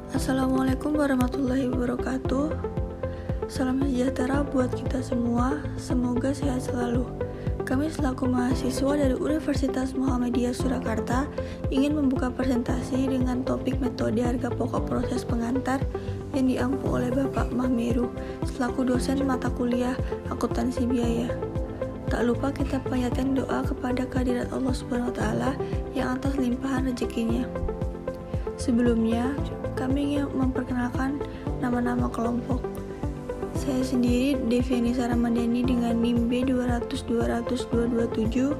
Assalamualaikum warahmatullahi wabarakatuh. Salam sejahtera buat kita semua, semoga sehat selalu. Kami selaku mahasiswa dari Universitas Muhammadiyah Surakarta ingin membuka presentasi dengan topik metode harga pokok proses pengantar yang diampu oleh Bapak Mahmeru selaku dosen mata kuliah akuntansi biaya. Tak lupa kita panjatkan doa kepada kehadirat Allah Subhanahu wa Ta'ala yang atas limpahan rezekinya. Sebelumnya, kami ingin memperkenalkan nama-nama kelompok. Saya sendiri Devianisa Ramadhani dengan NIM B200-200-227,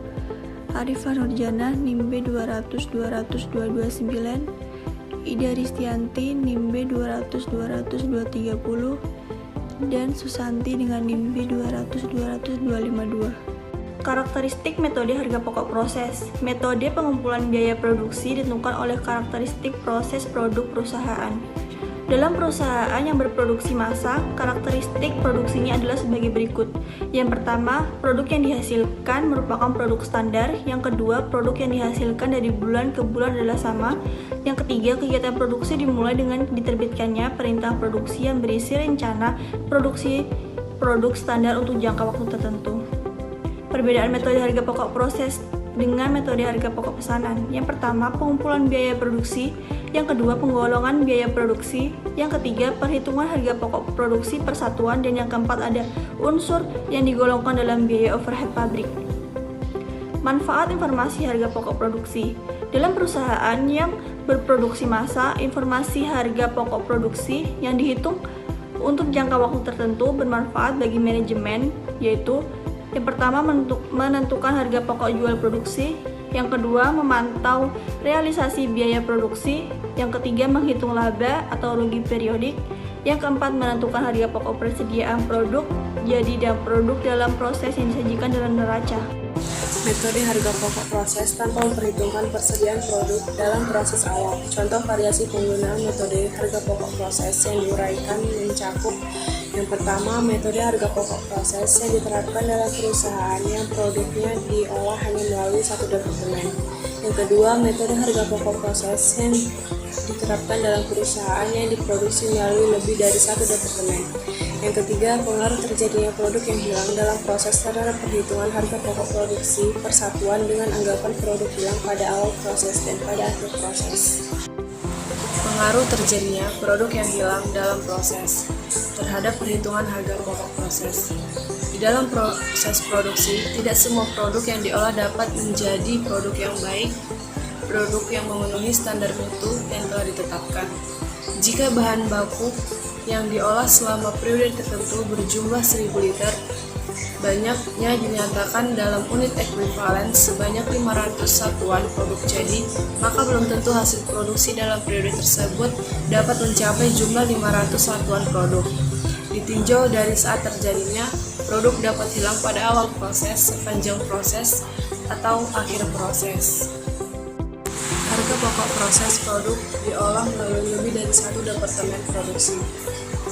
Arifah Nurjana NIM B200-200-229, Ida Ristianti NIM B200-200-230, dan Susanti dengan NIM B200-200-252. Karakteristik metode harga pokok proses. Metode pengumpulan biaya produksi ditentukan oleh karakteristik proses produk perusahaan. Dalam perusahaan yang berproduksi massa, karakteristik produksinya adalah sebagai berikut. Yang pertama, produk yang dihasilkan merupakan produk standar. Yang kedua, produk yang dihasilkan dari bulan ke bulan adalah sama. Yang ketiga, kegiatan produksi dimulai dengan diterbitkannya perintah produksi yang berisi rencana produksi produk standar untuk jangka waktu tertentu. Perbedaan metode harga pokok proses dengan metode harga pokok pesanan. Yang pertama, pengumpulan biaya produksi. Yang kedua, penggolongan biaya produksi. Yang ketiga, perhitungan harga pokok produksi persatuan. Dan yang keempat, ada unsur yang digolongkan dalam biaya overhead pabrik. Manfaat informasi harga pokok produksi. Dalam perusahaan yang berproduksi massa, informasi harga pokok produksi yang dihitung untuk jangka waktu tertentu bermanfaat bagi manajemen, yaitu yang pertama, menentukan harga pokok jual produksi. Yang kedua, memantau realisasi biaya produksi. Yang ketiga, menghitung laba atau rugi periodik. Yang keempat, menentukan harga pokok persediaan produk jadi dan produk dalam proses yang disajikan dalam neraca. Metode harga pokok proses tanpa memperhitungkan persediaan produk dalam proses awal. Contoh variasi penggunaan metode harga pokok proses yang diuraikan mencakup: yang pertama, metode harga pokok proses yang diterapkan dalam perusahaan yang produknya diolah hanya melalui satu departemen. Yang kedua, metode harga pokok proses yang diterapkan dalam perusahaan yang diproduksi melalui lebih dari satu departemen. Yang ketiga, pengaruh terjadinya produk yang hilang dalam proses terhadap perhitungan harga pokok produksi persatuan dengan anggapan produk hilang pada awal proses dan pada akhir proses. Pengaruh terjadinya produk yang hilang dalam proses terhadap perhitungan harga pokok proses. Di dalam proses produksi, tidak semua produk yang diolah dapat menjadi produk yang baik, produk yang memenuhi standar mutu yang telah ditetapkan. Jika bahan baku yang diolah selama periode tertentu berjumlah 1000 liter, banyaknya dinyatakan dalam unit ekuivalen sebanyak 500 satuan produk jadi, maka belum tentu hasil produksi dalam periode tersebut dapat mencapai jumlah 500 satuan produk. Ditinjau dari saat terjadinya, produk dapat hilang pada awal proses, sepanjang proses, atau akhir proses. Harga pokok proses produk diolah melalui lebih dari satu departemen produksi.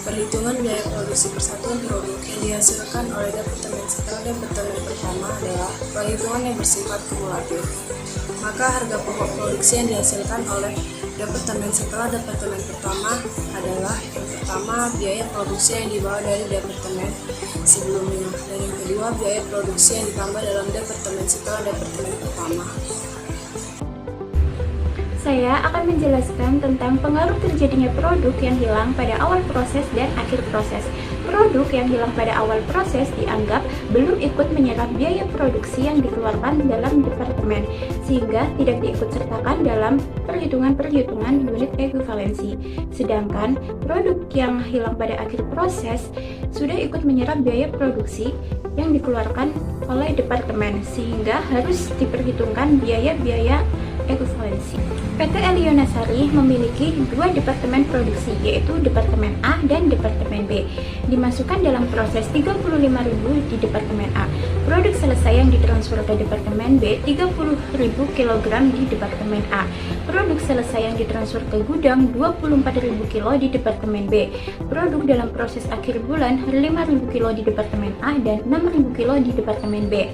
Perhitungan biaya produksi persatuan produk yang dihasilkan oleh departemen setelah departemen pertama adalah perhitungan yang bersifat kumulatif. Maka harga pokok produksi yang dihasilkan oleh departemen setelah departemen pertama adalah: yang pertama, biaya produksi yang dibawa dari departemen sebelumnya, dan yang kedua, biaya produksi yang ditambah dalam departemen setelah departemen pertama. Saya akan menjelaskan tentang pengaruh terjadinya produk yang hilang pada awal proses dan akhir proses. Produk yang hilang pada awal proses dianggap belum ikut menyerap biaya produksi yang dikeluarkan dalam departemen, sehingga tidak diikutsertakan dalam perhitungan unit ekuivalensi. Sedangkan produk yang hilang pada akhir proses sudah ikut menyerap biaya produksi yang dikeluarkan oleh departemen, sehingga harus diperhitungkan biaya-biaya ekuivalensi. PT Elionasari memiliki dua departemen produksi, yaitu Departemen A dan Departemen B. Dimasukkan dalam proses 35.000 di Departemen A. Produk selesai yang ditransfer ke Departemen B 30.000 kg di Departemen A. Produk selesai yang ditransfer ke gudang 24.000 kilo di Departemen B. Produk dalam proses akhir bulan 5.000 kilo di Departemen A dan 6.000 kilo di Departemen B.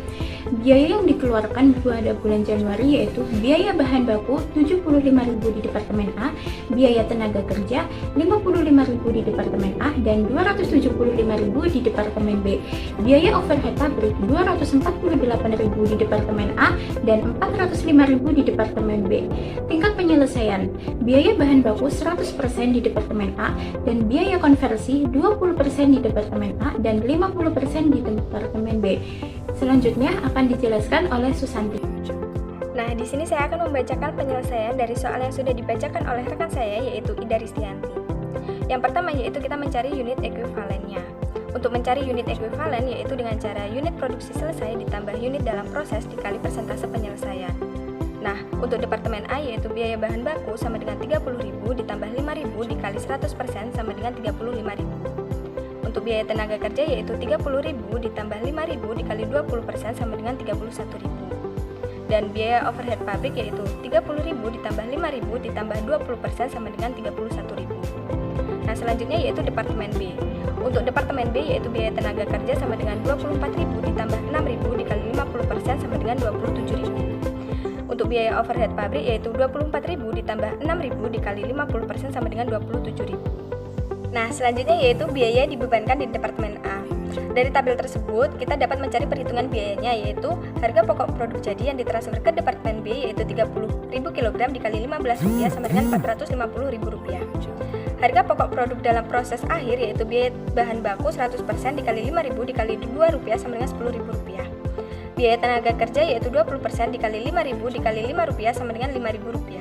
Biaya yang dikeluarkan pada bulan Januari yaitu biaya bahan baku 75.000 di Departemen A, biaya tenaga kerja 55.000 di Departemen A dan 275.000 di Departemen B. Biaya overhead pabrik 248.000 di Departemen A dan 405.000 di Departemen B. Tingkat penyelesaian, biaya bahan baku 100% di Departemen A dan biaya konversi 20% di Departemen A dan 50% di Departemen B. Selanjutnya akan dijelaskan oleh Susanti. Nah, di sini saya akan membacakan penyelesaian dari soal yang sudah dibacakan oleh rekan saya, yaitu Ida Ristianti. Yang pertama yaitu kita mencari unit ekuivalennya. Untuk mencari unit ekuivalen yaitu dengan cara unit produksi selesai ditambah unit dalam proses dikali persentase penyelesaian. Nah, untuk Departemen A yaitu biaya bahan baku sama dengan 30.000 ditambah 5.000 dikali 100% sama dengan 35.000. Untuk biaya tenaga kerja yaitu 30.000 ditambah 5.000 dikali 20% sama dengan 31.000. Dan biaya overhead pabrik yaitu 30.000 ditambah 5.000 ditambah 20% sama dengan 31.000. Nah, selanjutnya yaitu Departemen B. Untuk Departemen B yaitu biaya tenaga kerja sama dengan 24.000 ditambah 6.000 dikali 50% sama dengan 27.000. Untuk biaya overhead pabrik yaitu 24.000 ditambah 6.000 dikali 50% sama dengan 27.000. Nah, selanjutnya yaitu biaya dibebankan di Departemen A. Dari tabel tersebut, kita dapat mencari perhitungan biayanya yaitu harga pokok produk jadi yang ditransfer ke Departemen B yaitu 30.000 kg dikali Rp15 sama dengan Rp450.000. Harga pokok produk dalam proses akhir yaitu biaya bahan baku 100% dikali 5.000 dikali Rp2 sama dengan Rp10.000. Biaya tenaga kerja yaitu 20% dikali 5.000 dikali Rp5 sama dengan Rp5.000.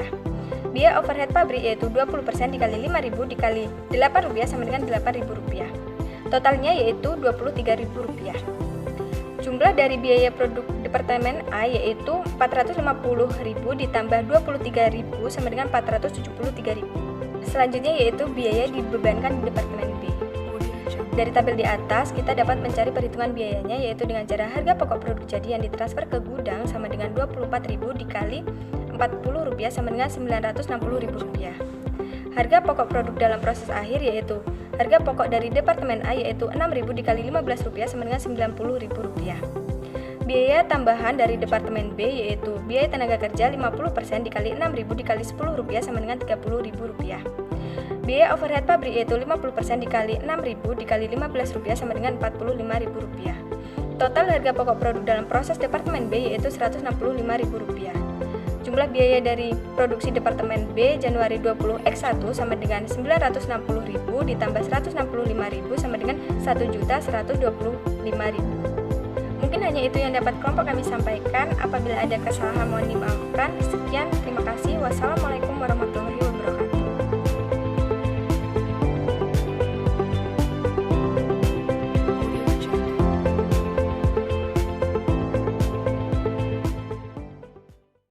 Biaya overhead pabrik yaitu 20% dikali 5.000 dikali Rp8 sama dengan Rp8.000. Totalnya yaitu Rp23.000. Jumlah dari biaya produk Departemen A yaitu 450.000 ditambah 23.000 sama dengan 473.000. Selanjutnya yaitu biaya dibebankan di Departemen B. Dari tabel di atas, kita dapat mencari perhitungan biayanya yaitu dengan cara harga pokok produk jadi yang ditransfer ke gudang sama dengan 24.000 dikali Rp40 sama dengan Rp960.000. Harga pokok produk dalam proses akhir yaitu harga pokok dari Departemen A yaitu Rp6.000 dikali Rp15 sama dengan Rp90.000. Biaya tambahan dari Departemen B yaitu biaya tenaga kerja 50% dikali Rp6.000 dikali Rp10 sama dengan Rp30.000. Biaya overhead pabrik yaitu 50% dikali Rp6.000 dikali Rp15 sama dengan Rp45.000. Total harga pokok produk dalam proses Departemen B yaitu Rp165.000. Jumlah biaya dari produksi Departemen B Januari 20 X1 sama dengan 960.000 ditambah 165.000 sama dengan 1.125.000. Mungkin hanya itu yang dapat kelompok kami sampaikan. Apabila ada kesalahan mohon dimaafkan. Sekian, terima kasih. Wassalamualaikum warahmatullahi wabarakatuh.